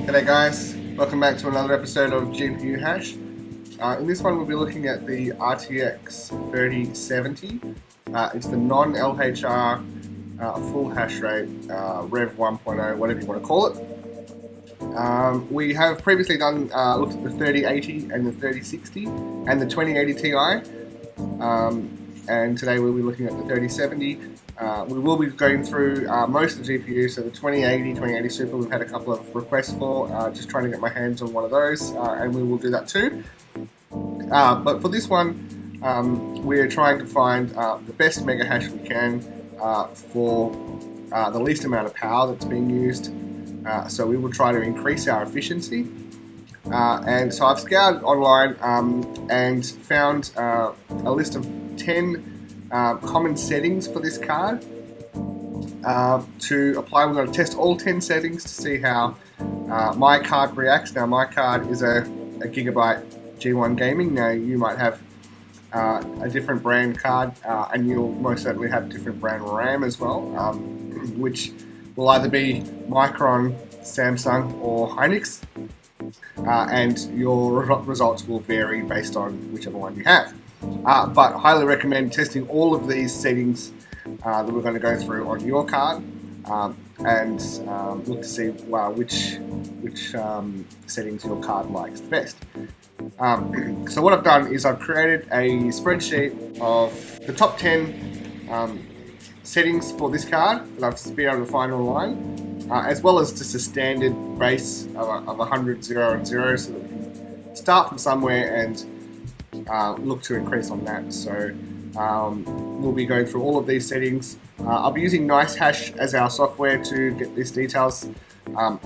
G'day guys, welcome back to another episode of GPU Hash. In this one we'll be looking at the RTX 3070. It's the non LHR full hash rate, Rev 1.0, whatever you want to call it. We have previously done looked at the 3080 and the 3060 and the 2080 Ti. And today we'll be looking at the 3070. We will be going through most of the GPUs, so the 2080 Super we've had a couple of requests for, just trying to get my hands on one of those, and we will do that too. But for this one, we're trying to find the best mega hash we can for the least amount of power that's being used. So we will try to increase our efficiency. And so I've scoured online and found a list of 10 common settings for this card to apply. We're going to test all 10 settings to see how my card reacts. Now my card is a Gigabyte G1 Gaming. Now you might have a different brand card and you'll most certainly have different brand RAM as well, which will either be Micron, Samsung or Hynix. And your results will vary based on whichever one you have. But highly recommend testing all of these settings that we're going to go through on your card and look to see which settings your card likes the best. So what I've done is I've created a spreadsheet of the top 10 settings for this card that I've been able to find online, as well as just a standard base of 100, 0 and 0, so that we can start from somewhere and look to increase on that. So we'll be going through all of these settings. I'll be using NiceHash as our software to get these details, and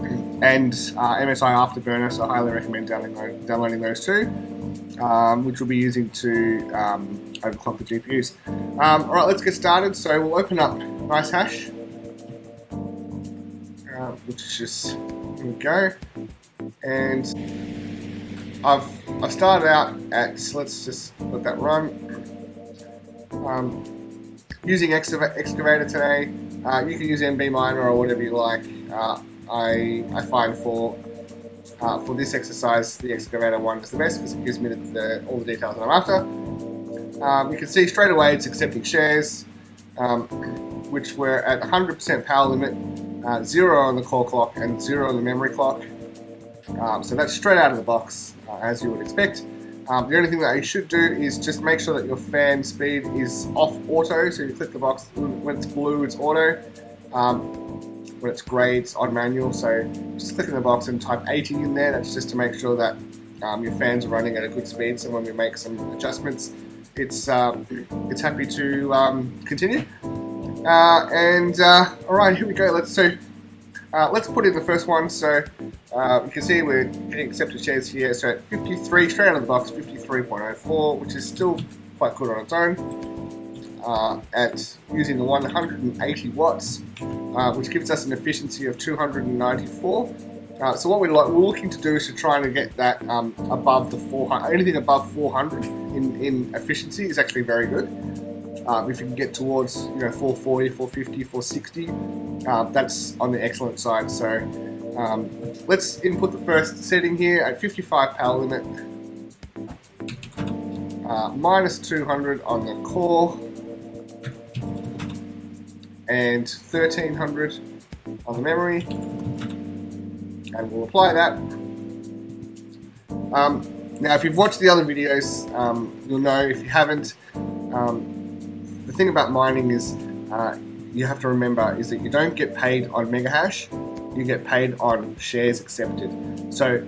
MSI Afterburner, so I highly recommend downloading those too, which we'll be using to overclock the GPUs. Alright, let's get started. So we'll open up NiceHash, which is just, here we go, and I've started out at, so let's just let that run. Using Excavator today. You can use NB Miner or whatever you like. I find for this exercise the Excavator one is the best because it gives me all the details that I'm after. You can see straight away it's accepting shares, which were at 100% power limit, 0 on the core clock and 0 on the memory clock. So that's straight out of the box, as you would expect. The only thing that you should do is just make sure that your fan speed is off auto. So you click the box, when it's blue it's auto, when it's grey it's on manual. So just click in the box and type 80 in there. That's just to make sure that your fans are running at a good speed, so when we make some adjustments it's happy to continue. Alright, here we go. Let's put in the first one. So you can see we're getting accepted shares here. So at 53, straight out of the box, 53.04, which is still quite good on its own. At using the 180 watts, which gives us an efficiency of 294. So what we're looking to do is to try and get that above the 400. Anything above 400 in efficiency is actually very good. If you can get towards 440, 450, 460, that's on the excellent side. So let's input the first setting here at 55 power limit, minus 200 on the core, and 1300 on the memory, and we'll apply that. Now, if you've watched the other videos, you'll know. If you haven't, the thing about mining is you have to remember is that you don't get paid on mega hash, you get paid on shares accepted. So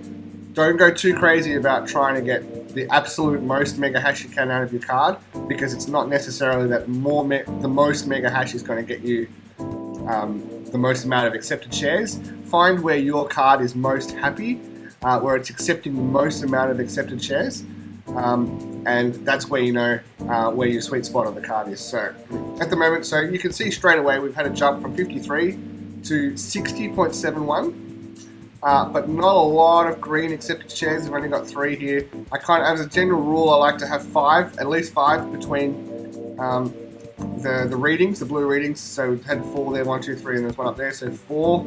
don't go too crazy about trying to get the absolute most mega hash you can out of your card, because it's not necessarily that the most mega hash is going to get you the most amount of accepted shares. Find where your card is most happy, where it's accepting the most amount of accepted shares. And that's where you know where your sweet spot on the card is. So at the moment, so you can see straight away we've had a jump from 53 to 60.71, but not a lot of green accepted shares. We've only got 3 here. As a general rule, I like to have 5, at least 5 between the readings, the blue readings. So we've had 4 there, 1, 2, 3, and there's one up there. So 4,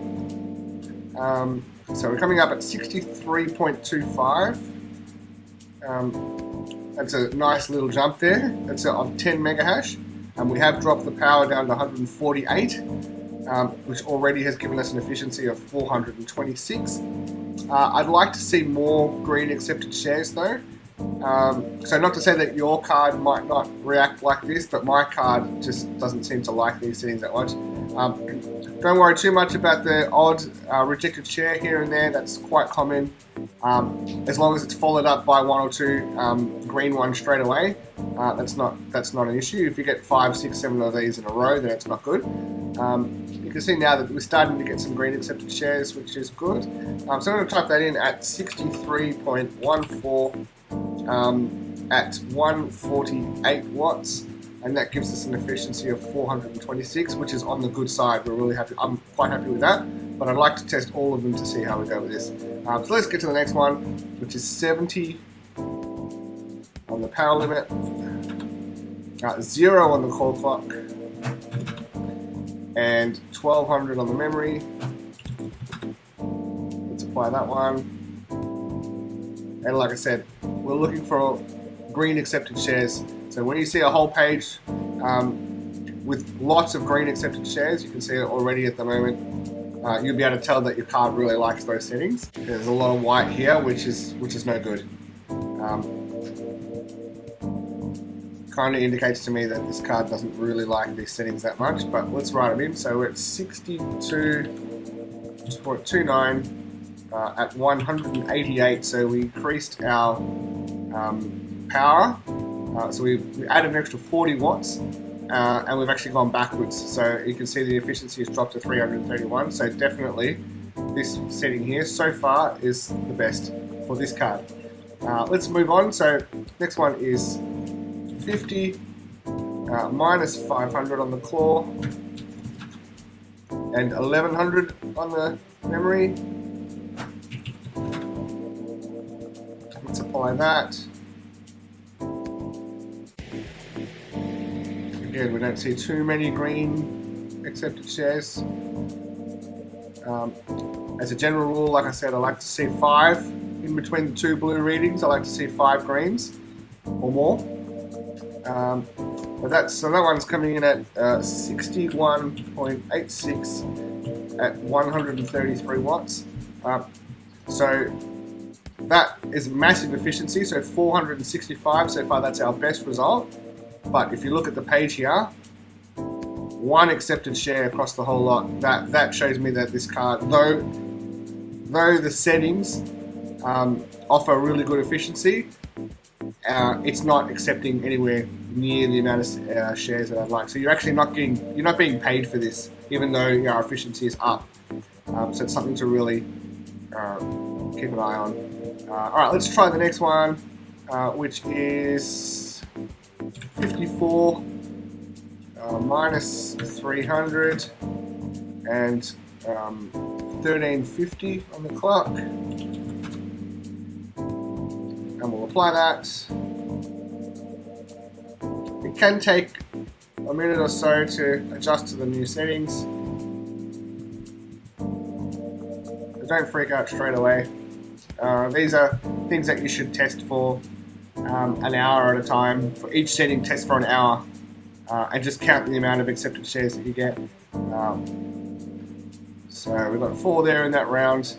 So we're coming up at 63.25. That's a nice little jump there. That's of 10 mega hash, and we have dropped the power down to 148, which already has given us an efficiency of 426. I'd like to see more green accepted shares though. So not to say that your card might not react like this, but my card just doesn't seem to like these settings that much. Don't worry too much about the odd rejected share here and there. That's quite common. As long as it's followed up by one or two green ones straight away, that's not an issue. If you get 5, 6, 7 of these in a row, then it's not good. You can see now that we're starting to get some green accepted shares, which is good. So I'm going to type that in at 63.14 at 148 watts, and that gives us an efficiency of 426, which is on the good side. We're really happy. I'm quite happy with that, but I'd like to test all of them to see how we go with this. So let's get to the next one, which is 70 on the power limit, 0 on the core clock, and 1200 on the memory. Let's apply that one. And like I said, we're looking for green accepted shares. So when you see a whole page with lots of green accepted shares, you can see it already at the moment. You'll be able to tell that your card really likes those settings. There's a lot of white here, which is no good. Kind of indicates to me that this card doesn't really like these settings that much, but let's write them in. So we're at 62.29 at 188, so we increased our power. So we added an extra 40 watts, and we've actually gone backwards. So you can see the efficiency has dropped to 331. So definitely this setting here so far is the best for this card. Let's move on. So next one is 50 minus 500 on the claw and 1100 on the memory. Let's apply that. Again, we don't see too many green accepted shares. As a general rule, like I said, I like to see 5 in between the 2 blue readings. I like to see 5 greens or more. So that one's coming in at 61.86 at 133 watts. So that is massive efficiency. So 465 so far. That's our best result. But if you look at the page here, 1 accepted share across the whole lot. That shows me that this card, though the settings offer really good efficiency, it's not accepting anywhere near the amount of shares that I'd like. So you're actually not being paid for this, even though our efficiency is up. So it's something to really keep an eye on. All right, let's try the next one, which is 54 minus 300 and 1350 on the clock, and we'll apply that. It can take a minute or so to adjust to the new settings, but don't freak out straight away. These are things that you should test for an hour at a time. For each setting, test for an hour, and just count the amount of accepted shares that you get. So we've got 4 there in that round.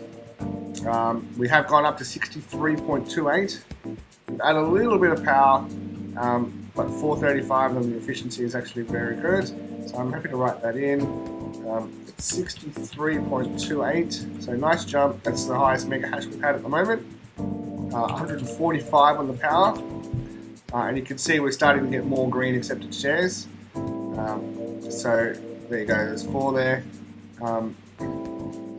We have gone up to 63.28. We've added a little bit of power, but 435 on the efficiency is actually very good. So I'm happy to write that in. It's 63.28, so nice jump. That's the highest mega hash we've had at the moment. 145 on the power, and you can see we're starting to get more green accepted shares. So there you go, there's 4 there.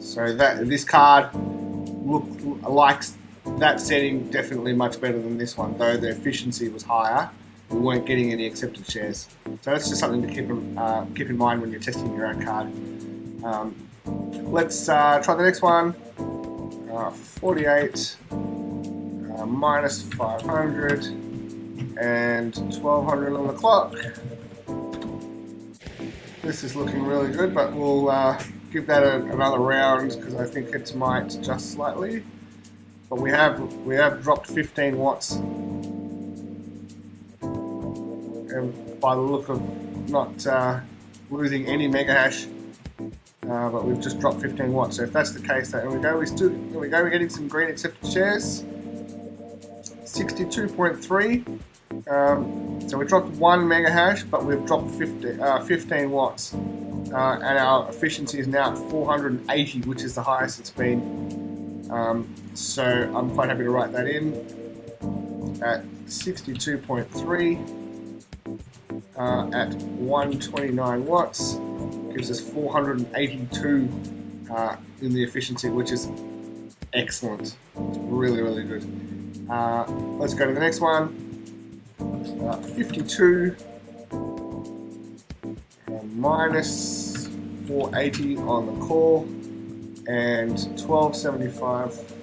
So this card likes that setting definitely much better than this one, though the efficiency was higher. We weren't getting any accepted shares. So that's just something to keep in mind when you're testing your own card. Let's try the next one. 48 minus 500 and 1200 on the clock. This is looking really good, but we'll give that another round because I think it might adjust slightly. But we have dropped 15 watts, and by the look of not losing any mega hash, but we've just dropped 15 watts. So if that's the case, there we go. We're getting some green accepted shares. 62.3. So we dropped 1 mega hash, but we've dropped 15 watts, and our efficiency is now at 480, which is the highest it's been. So I'm quite happy to write that in at 62.3 at 129 watts gives us 482 in the efficiency, which is excellent. It's really, really good. Let's go to the next one. 52 minus 480 on the core and 1275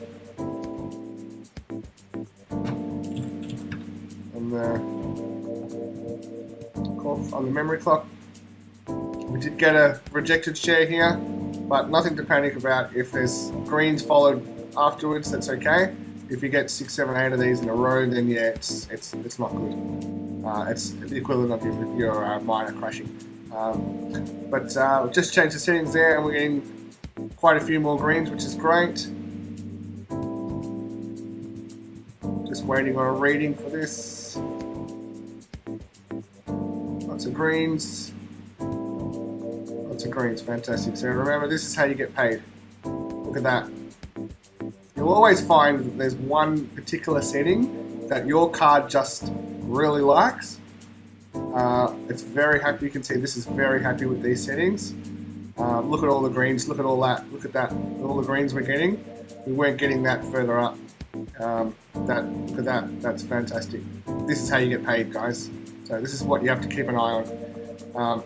on the memory clock. We did get a rejected share here, but nothing to panic about. If there's greens followed afterwards, that's okay. If you get 6, 7, 8 of these in a row, then yeah, it's not good. It's the equivalent of your miner crashing. But just changed the settings there, and we're getting quite a few more greens, which is great. Just waiting on a reading for this. Lots of greens. Lots of greens, fantastic. So remember, this is how you get paid. Look at that. You'll always find that there's one particular setting that your card just really likes. It's very happy. You can see this is very happy with these settings. Look at all the greens. Look at all that. Look at that. All the greens we're getting. We weren't getting that further up. Look at that. That's fantastic. This is how you get paid, guys. So this is what you have to keep an eye on.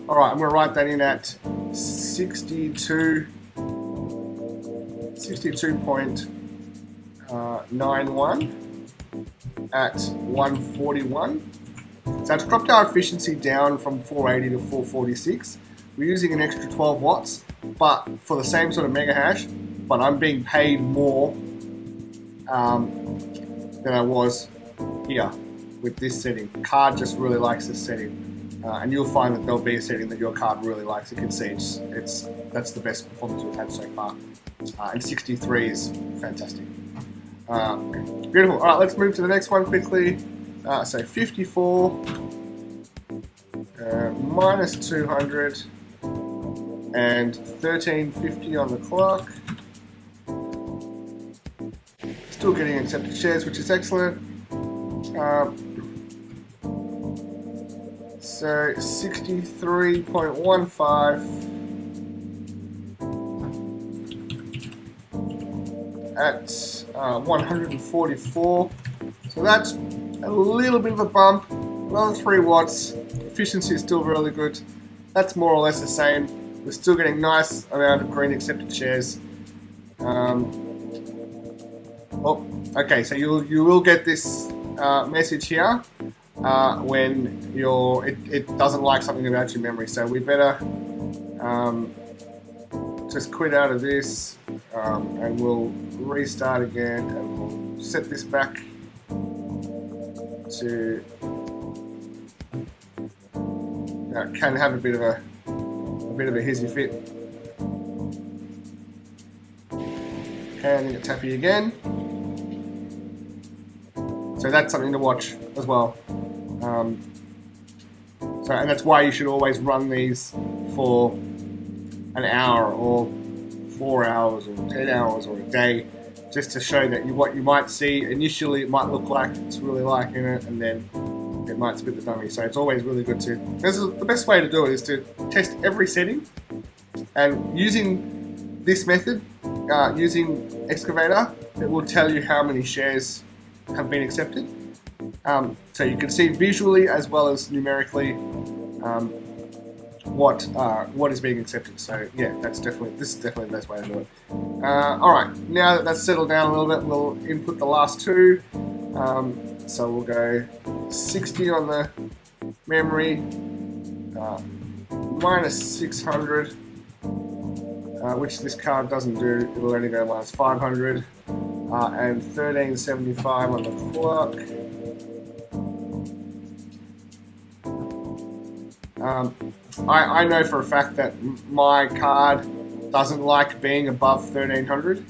All right, I'm going to write that in at 62.91 at 141. So it's dropped our efficiency down from 480 to 446. We're using an extra 12 watts, but for the same sort of mega hash, but I'm being paid more than I was here with this setting. The card just really likes this setting. And you'll find that there'll be a setting that your card really likes. You can see that's the best performance we've had so far. And 63 is fantastic. Beautiful. All right, let's move to the next one quickly. So 54 minus 200 and 1350 on the clock. Still getting accepted shares, which is excellent. So 63.15 at 144. So that's a little bit of a bump. Another 3 watts. Efficiency is still really good. That's more or less the same. We're still getting nice amount of green accepted shares. Oh, okay. So you will get this message here. When it doesn't like something about your memory, so we better just quit out of this and we'll restart again, and we'll set this back to can have a bit of a hissy fit. Okay, and then it's happy again. So that's something to watch as well. And that's why you should always run these for an hour or 4 hours or 10 hours or a day, just to show that what you might see initially, it might look like it's really liking it, and then it might spit the dummy. So it's always really good to. The best way to do it is to test every setting, and using this method, using Excavator, it will tell you how many shares have been accepted. So you can see visually as well as numerically what is being accepted. So yeah, this is definitely the best way to do it. All right, now that that's settled down a little bit, we'll input the last 2. So we'll go 60 on the memory, minus 600 which this card doesn't do. It'll only go minus 500 and 1375 on the clock. I know for a fact that my card doesn't like being above 1300.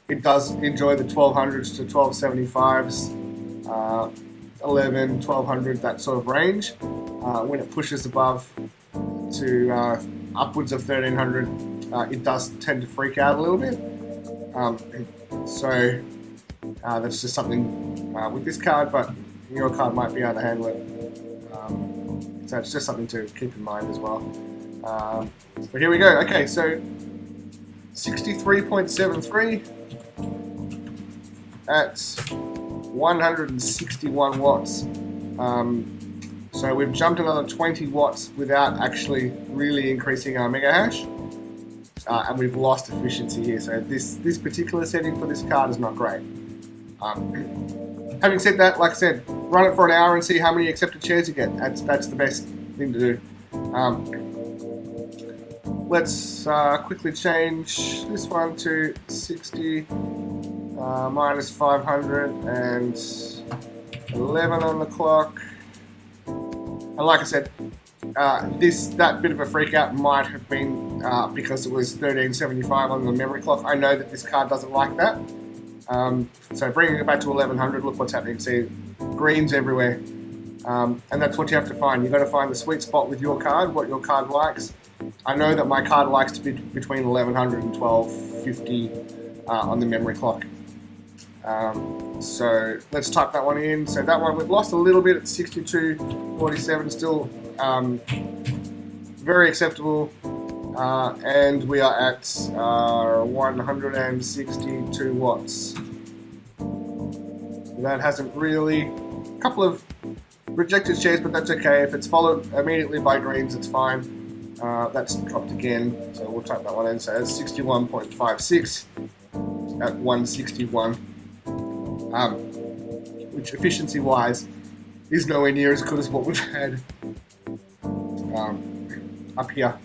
It does enjoy the 1200s to 1275s, 11, 1200, that sort of range. When it pushes above to upwards of 1300, it does tend to freak out a little bit. So that's just something with this card, but your card might be able to handle it. So it's just something to keep in mind as well. But here we go. Okay, so 63.73 at 161 watts. So we've jumped another 20 watts without actually really increasing our mega hash. And we've lost efficiency here. So this particular setting for this card is not great. Having said that, like I said, run it for an hour and see how many accepted shares you get. That's the best thing to do. Let's quickly change this one to 60 minus 500 and 11 on the clock. And like I said, that bit of a freak out might have been because it was 1375 on the memory clock. I know that this card doesn't like that. So bringing it back to 1100, look what's happening. See, greens everywhere. And that's what you have to find. You've got to find the sweet spot with your card, what your card likes. I know that my card likes to be between 1100 and 1250 on the memory clock. So let's type that one in. So that one, we've lost a little bit at 62.47, still very acceptable. And we are at 162 watts. That hasn't really, a couple of rejected shares, but that's okay. If it's followed immediately by greens, it's fine. That's dropped again, so we'll type that one in. So it's 61.56 at 161, which efficiency-wise is nowhere near as good as what we've had up here.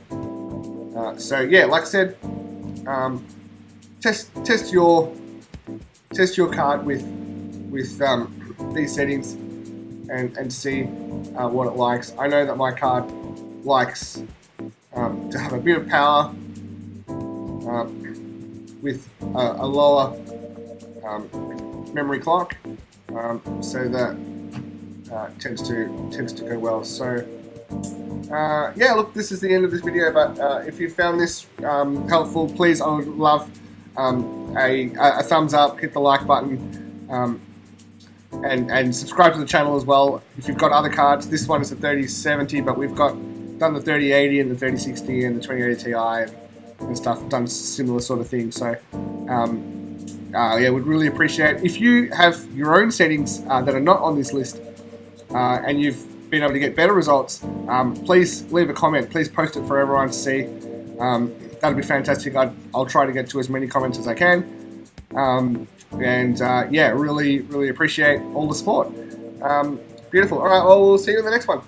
So yeah, like I said, test your card with these settings and see what it likes. I know that my card likes to have a bit of power with a lower memory clock, so that tends to go well. So yeah, look, this is the end of this video, but if you found this helpful, please, I would love a thumbs up, hit the like button, and subscribe to the channel as well. If you've got other cards, this one is a 3070, but we've done the 3080 and the 3060 and the 2080 Ti and stuff, done similar sort of things. So yeah, would really appreciate if you have your own settings that are not on this list and you've been able to get better results. Please leave a comment, please post it for everyone to see. That'd be fantastic. I'll try to get to as many comments as I can. Yeah, really appreciate all the support. Beautiful. All right, well, we'll see you in the next one.